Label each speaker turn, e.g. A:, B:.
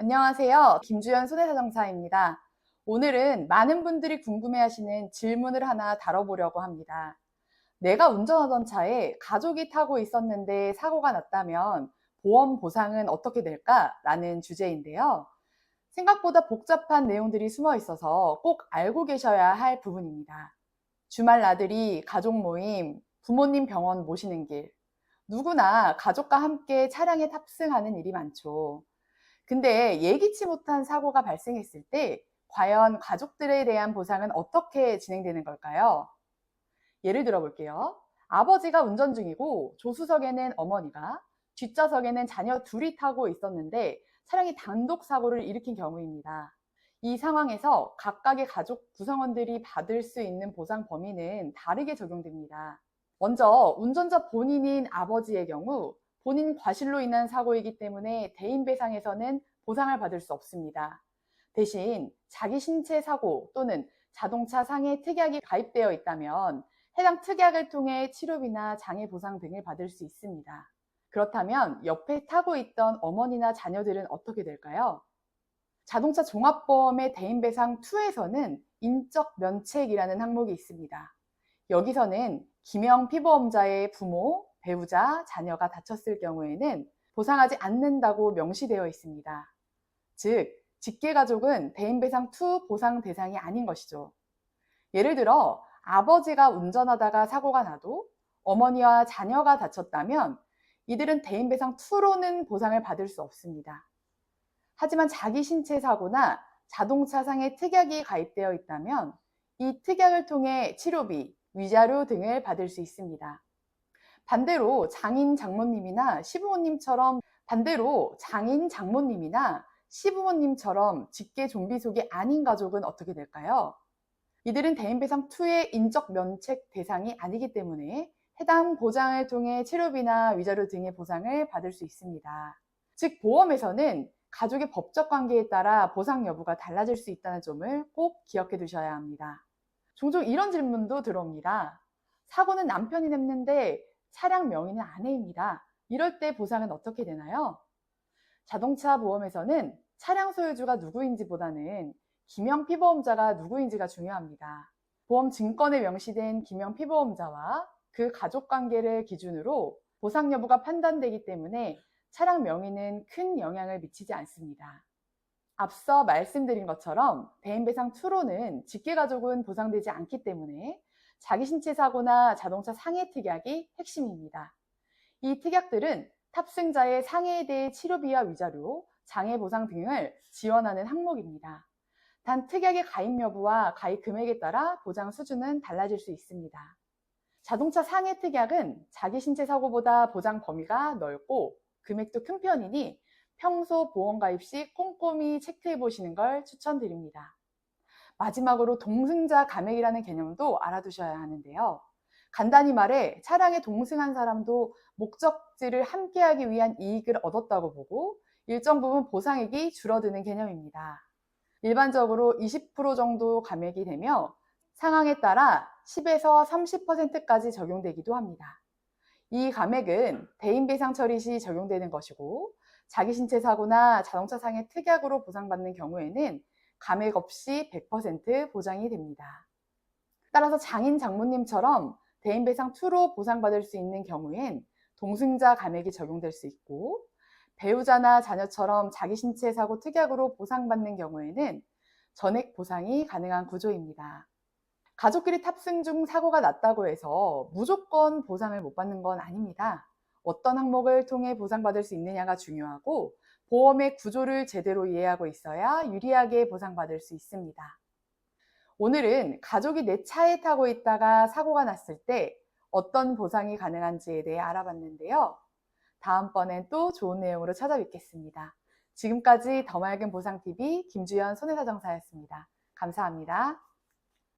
A: 안녕하세요. 김주연 손해사정사입니다. 오늘은 많은 분들이 궁금해하시는 질문을 하나 다뤄보려고 합니다. 내가 운전하던 차에 가족이 타고 있었는데 사고가 났다면 보험 보상은 어떻게 될까? 라는 주제인데요. 생각보다 복잡한 내용들이 숨어 있어서 꼭 알고 계셔야 할 부분입니다. 주말 나들이, 가족 모임, 부모님 병원 모시는 길, 누구나 가족과 함께 차량에 탑승하는 일이 많죠. 근데 예기치 못한 사고가 발생했을 때 과연 가족들에 대한 보상은 어떻게 진행되는 걸까요? 예를 들어 볼게요. 아버지가 운전 중이고 조수석에는 어머니가, 뒷좌석에는 자녀 둘이 타고 있었는데 차량이 단독 사고를 일으킨 경우입니다. 이 상황에서 각각의 가족 구성원들이 받을 수 있는 보상 범위는 다르게 적용됩니다. 먼저 운전자 본인인 아버지의 경우 본인 과실로 인한 사고이기 때문에 대인배상에서는 보상을 받을 수 없습니다. 대신 자기 신체 사고 또는 자동차 상해 특약이 가입되어 있다면 해당 특약을 통해 치료비나 장애 보상 등을 받을 수 있습니다. 그렇다면 옆에 타고 있던 어머니나 자녀들은 어떻게 될까요? 자동차 종합보험의 대인배상 2에서는 인적 면책이라는 항목이 있습니다. 여기서는 기명 피보험자의 부모, 배우자, 자녀가 다쳤을 경우에는 보상하지 않는다고 명시되어 있습니다. 즉, 직계가족은 대인배상 2 보상 대상이 아닌 것이죠. 예를 들어 아버지가 운전하다가 사고가 나도 어머니와 자녀가 다쳤다면 이들은 대인배상 2로는 보상을 받을 수 없습니다. 하지만 자기 신체 사고나 자동차 상해 특약이 가입되어 있다면 이 특약을 통해 치료비, 위자료 등을 받을 수 있습니다. 반대로 장인 장모님이나 시부모님처럼 직계 좀비속이 아닌 가족은 어떻게 될까요? 이들은 대인배상 2의 인적 면책 대상이 아니기 때문에 해당 보장을 통해 치료비나 위자료 등의 보상을 받을 수 있습니다. 즉 보험에서는 가족의 법적 관계에 따라 보상 여부가 달라질 수 있다는 점을 꼭 기억해 두셔야 합니다. 종종 이런 질문도 들어옵니다. 사고는 남편이 냈는데 차량 명의는 아내입니다. 이럴 때 보상은 어떻게 되나요? 자동차 보험에서는 차량 소유주가 누구인지보다는 기명 피보험자가 누구인지가 중요합니다. 보험 증권에 명시된 기명 피보험자와 그 가족 관계를 기준으로 보상 여부가 판단되기 때문에 차량 명의는 큰 영향을 미치지 않습니다. 앞서 말씀드린 것처럼 대인배상 2로는 직계가족은 보상되지 않기 때문에 자기 신체 사고나 자동차 상해 특약이 핵심입니다. 이 특약들은 탑승자의 상해에 대해 치료비와 위자료, 장애 보상 등을 지원하는 항목입니다. 단 특약의 가입 여부와 가입 금액에 따라 보장 수준은 달라질 수 있습니다. 자동차 상해 특약은 자기 신체 사고보다 보장 범위가 넓고 금액도 큰 편이니 평소 보험 가입 시 꼼꼼히 체크해 보시는 걸 추천드립니다. 마지막으로 동승자 감액이라는 개념도 알아두셔야 하는데요. 간단히 말해 차량에 동승한 사람도 목적지를 함께하기 위한 이익을 얻었다고 보고 일정 부분 보상액이 줄어드는 개념입니다. 일반적으로 20% 정도 감액이 되며 상황에 따라 10에서 30%까지 적용되기도 합니다. 이 감액은 대인배상 처리 시 적용되는 것이고 자기 신체 사고나 자동차 상해 특약으로 보상받는 경우에는 감액 없이 100% 보장이 됩니다. 따라서 장인 장모님처럼 대인배상 2로 보상받을 수 있는 경우엔 동승자 감액이 적용될 수 있고 배우자나 자녀처럼 자기 신체 사고 특약으로 보상받는 경우에는 전액 보상이 가능한 구조입니다. 가족끼리 탑승 중 사고가 났다고 해서 무조건 보상을 못 받는 건 아닙니다. 어떤 항목을 통해 보상받을 수 있느냐가 중요하고 보험의 구조를 제대로 이해하고 있어야 유리하게 보상받을 수 있습니다. 오늘은 가족이 내 차에 타고 있다가 사고가 났을 때 어떤 보상이 가능한지에 대해 알아봤는데요. 다음번엔 또 좋은 내용으로 찾아뵙겠습니다. 지금까지 더 맑은 보상TV 김주연 손해사정사였습니다. 감사합니다.